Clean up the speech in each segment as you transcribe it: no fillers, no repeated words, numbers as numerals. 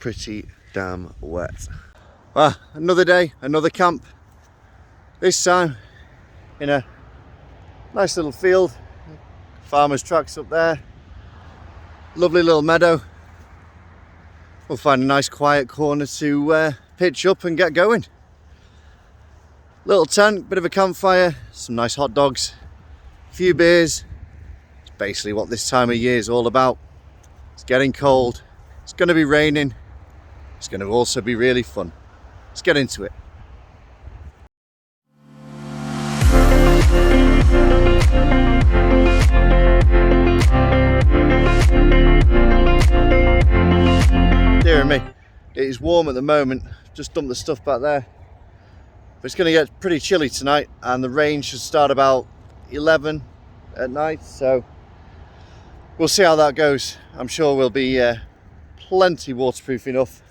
pretty damn wet. Well, another day, another camp. This time in a nice little field. Farmer's tracks up there. Lovely little meadow. We'll find a nice quiet corner to pitch up and get going. Little tent, bit of a campfire, some nice hot dogs, a few beers. It's basically what this time of year is all about. It's getting cold, it's going to be raining, it's going to also be really fun. Let's get into it. Dear me, it is warm at the moment. Just dumped the stuff back there. But it's going to get pretty chilly tonight, and the rain should start about 11 at night, so we'll see how that goes. I'm sure we'll be plenty waterproof enough.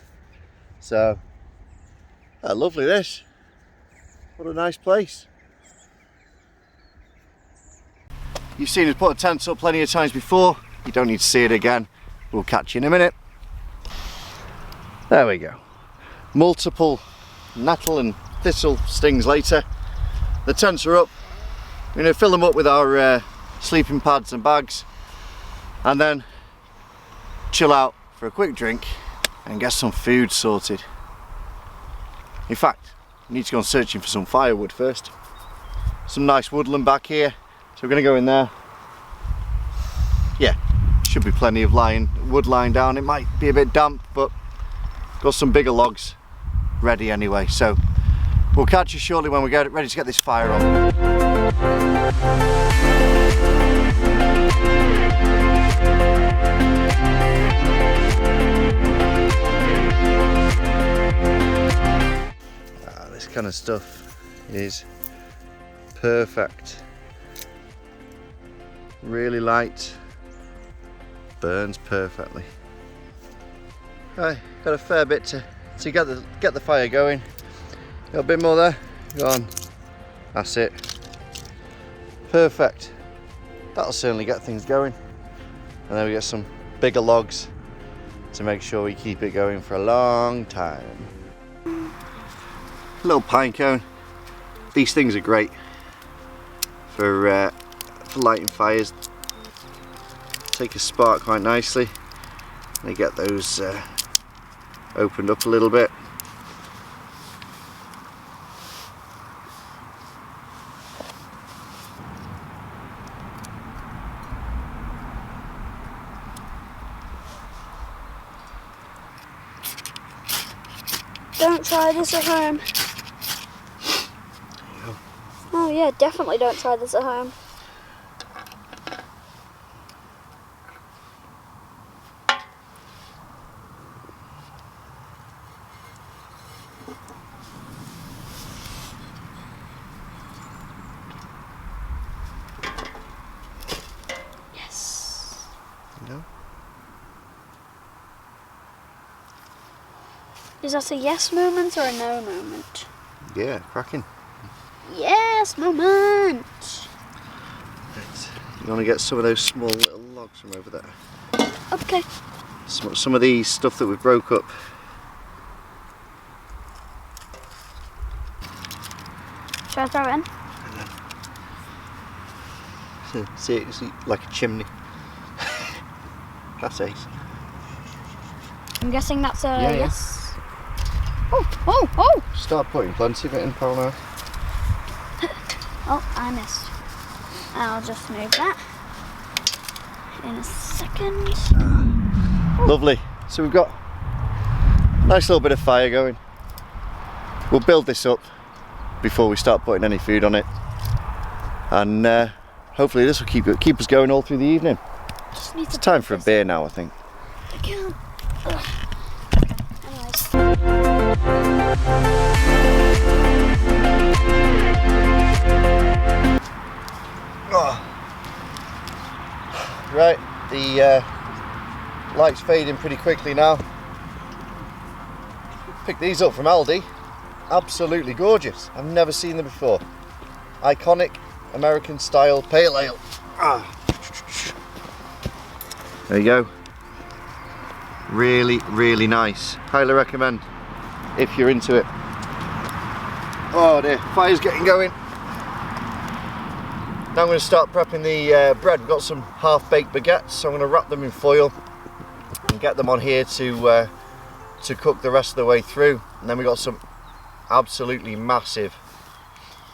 So, lovely this. What a nice place. You've seen us put a tent up plenty of times before. You don't need to see it again. We'll catch you in a minute. There we go. Multiple nettle and thistle stings later. The tents are up. We're going to fill them up with our sleeping pads and bags, and then chill out for a quick drink and get some food sorted. In fact, we need to go on searching for some firewood first. Some nice woodland back here, so we're going to go in there. Yeah, should be plenty of wood lying down. It might be a bit damp, but got some bigger logs ready anyway, so we'll catch you shortly when we get ready to get this fire on. This kind of stuff is perfect. Really light, burns perfectly. Right, got a fair bit to get the fire going. Got a bit more there. Go on. That's it. Perfect. That'll certainly get things going. And then we get some bigger logs to make sure we keep it going for a long time. A little pine cone. These things are great for lighting fires. Take a spark quite nicely. They get those opened up a little bit. Don't try this at home. Oh yeah, definitely don't try this at home. Yes. No. Is that a yes moment or a no moment? Yeah, cracking. Yes moment! Right. You want to get some of those small little logs from over there. Okay. Some of these stuff that we broke up. Shall I throw it in? See, it's like a chimney. That's ace. I'm guessing that's a Yeah. yes. Oh! Start putting plenty of it in, pal, now. Oh, I missed. I'll just move that in a second. Lovely. So we've got a nice little bit of fire going. We'll build this up before we start putting any food on it, and hopefully this will keep us going all through the evening. It's time for a beer now, I think. I can't. Ugh. Anyways. Oh. Right, the light's fading pretty quickly now. Picked these up from Aldi. Absolutely gorgeous. I've never seen them before. Iconic American style pale ale. There you go. Really, really nice. Highly recommend if you're into it. Oh dear, fire's getting going. Now I'm going to start prepping the bread. We've got some half-baked baguettes, so I'm going to wrap them in foil and get them on here to cook the rest of the way through. And then we've got some absolutely massive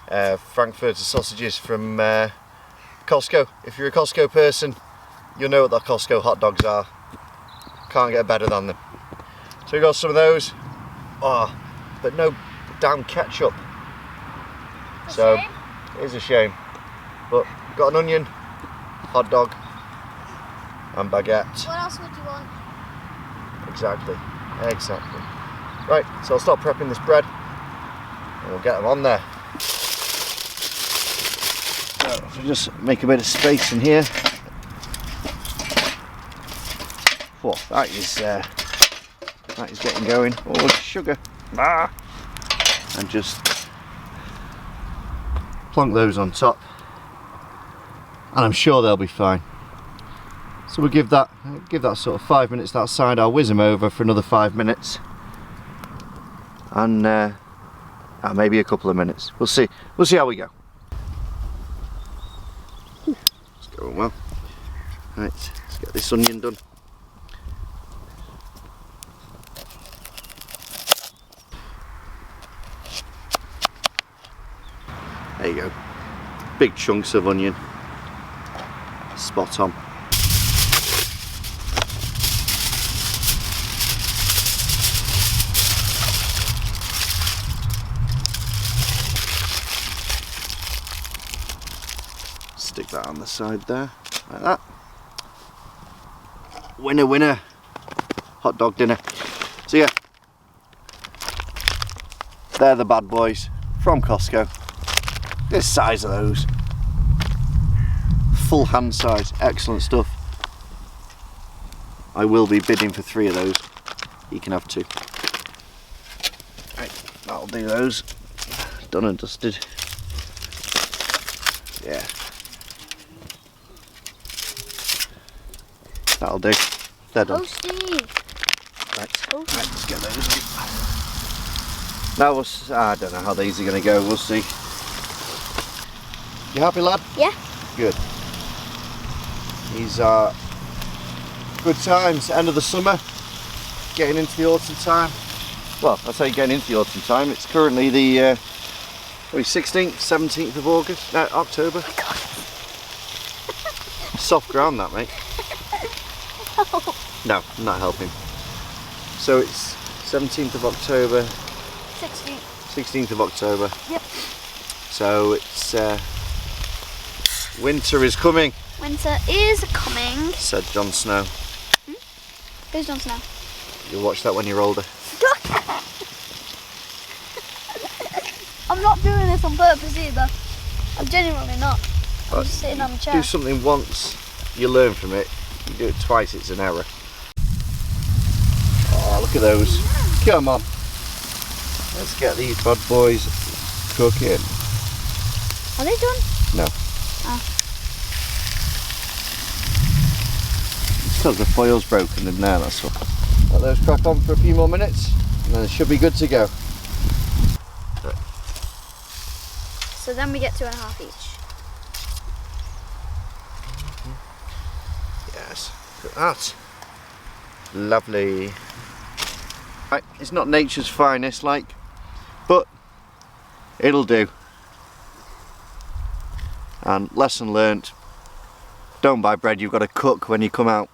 Frankfurter sausages from Costco. If you're a Costco person, you'll know what the Costco hot dogs are. Can't get better than them. So we've got some of those. Oh, but no damn ketchup. So it is a shame. But got an onion, hot dog, and baguette. What else would you want? Exactly. Right, so I'll start prepping this bread and we'll get them on there. So just make a bit of space in here. Whoa, that is getting going. Oh, sugar. And just plonk those on top. And I'm sure they'll be fine. So we'll give that sort of 5 minutes that side. I'll whiz them over for another 5 minutes, and maybe a couple of minutes. We'll see how we go. It's going well. Right, let's get this onion done. There you go. Big chunks of onion. Spot on. Stick that on the side there, like that. Winner, winner. Hot dog dinner. So yeah, they're the bad boys from Costco. The size of those. Full hand size, excellent stuff. I will be bidding for 3 of those. You can have 2. Right, that'll do those. Done and dusted. Yeah. That'll do. They're done. Right, let's get those in. Now I don't know how these are going to go, we'll see. You happy, lad? Yeah. Good. These are good times, end of the summer, getting into the autumn time. Well, I say getting into the autumn time, it's currently the 16th, 17th of August, no, October. Oh my God. Soft ground that, mate. No, I'm not helping. So it's 17th of October. 16th of October. Yep. So it's winter is coming. Winter is coming, said Jon Snow. Who's Jon Snow? You'll watch that when you're older. I'm not doing this on purpose either. I'm genuinely not. I'm just sitting on the chair. Do something once, you learn from it. You do it twice, it's an error. Oh, look at those. Come on. Let's get these bad boys cooking. Are they done? No. Oh. Because the foil's broken in there, that's all. Let those crack on for a few more minutes and then it should be good to go. Right. So then we get 2.5 each. Yes, look at that. Lovely. Right, it's not nature's finest, like, but it'll do. And lesson learnt, don't buy bread you've got to cook when you come out.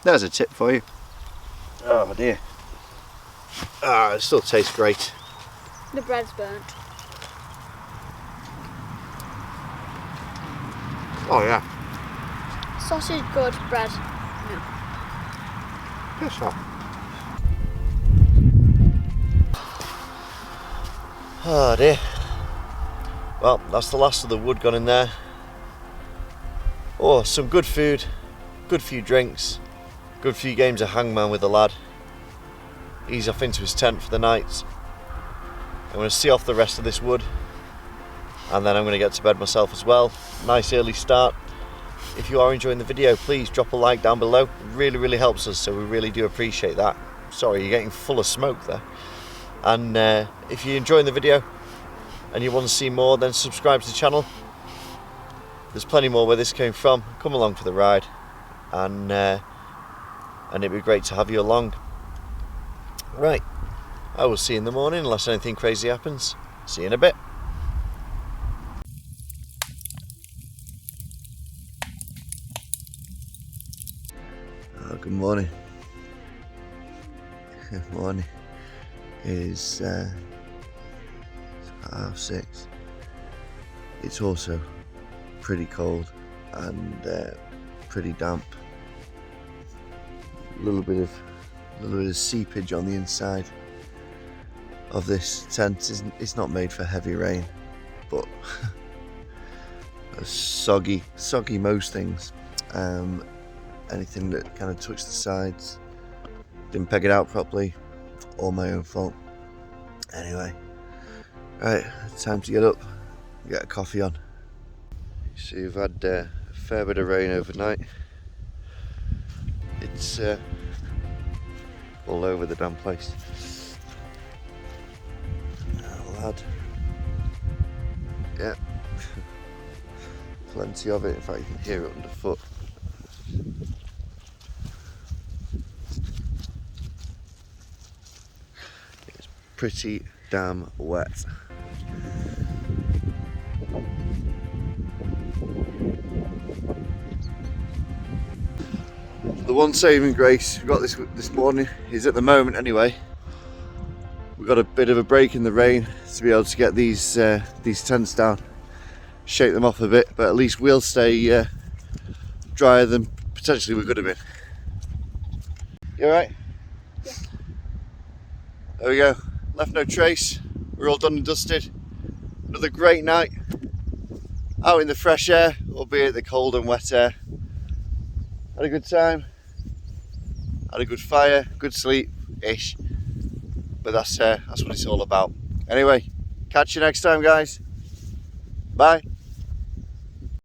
There's a tip for you. Oh dear. Ah, it still tastes great. The bread's burnt. Oh yeah. Sausage good, bread no. Yes, sir. Oh dear. Well, that's the last of the wood gone in there. Oh, some good food, good few drinks, good few games of hangman with the lad. He's off into his tent for the night. I'm going to see off the rest of this wood and then I'm going to get to bed myself as well. Nice early start. if you are enjoying the video, please drop a like down below. It really helps us, so we really do appreciate that. Sorry, you're getting full of smoke there. And if you're enjoying the video and you want to see more, then subscribe to the channel. There's plenty more where this came from. Come along for the ride, and it'd be great to have you along. Right, I will see you in the morning unless anything crazy happens. See you in a bit. Oh, good morning. Good morning. It's 6:30. It's also pretty cold and pretty damp. A little bit of seepage on the inside of this tent. It's not made for heavy rain, but soggy most things. Anything that kind of touched the sides, didn't peg it out properly, all my own fault. Anyway, right, time to get up, get a coffee on. So you've had a fair bit of rain overnight. It's all over the damn place. Oh, lad. Yeah, plenty of it. In fact, you can hear it underfoot. It's pretty damn wet. The one saving grace we got this morning is, at the moment anyway, we've got a bit of a break in the rain to be able to get these tents down, shake them off a bit, but at least we'll stay drier than potentially we could have been. You alright? Yeah. There we go, left no trace, we're all done and dusted. Another great night out in the fresh air, albeit the cold and wet air. Had a good time, had a good fire, good sleep-ish, but that's what it's all about. Anyway, catch you next time, guys. Bye.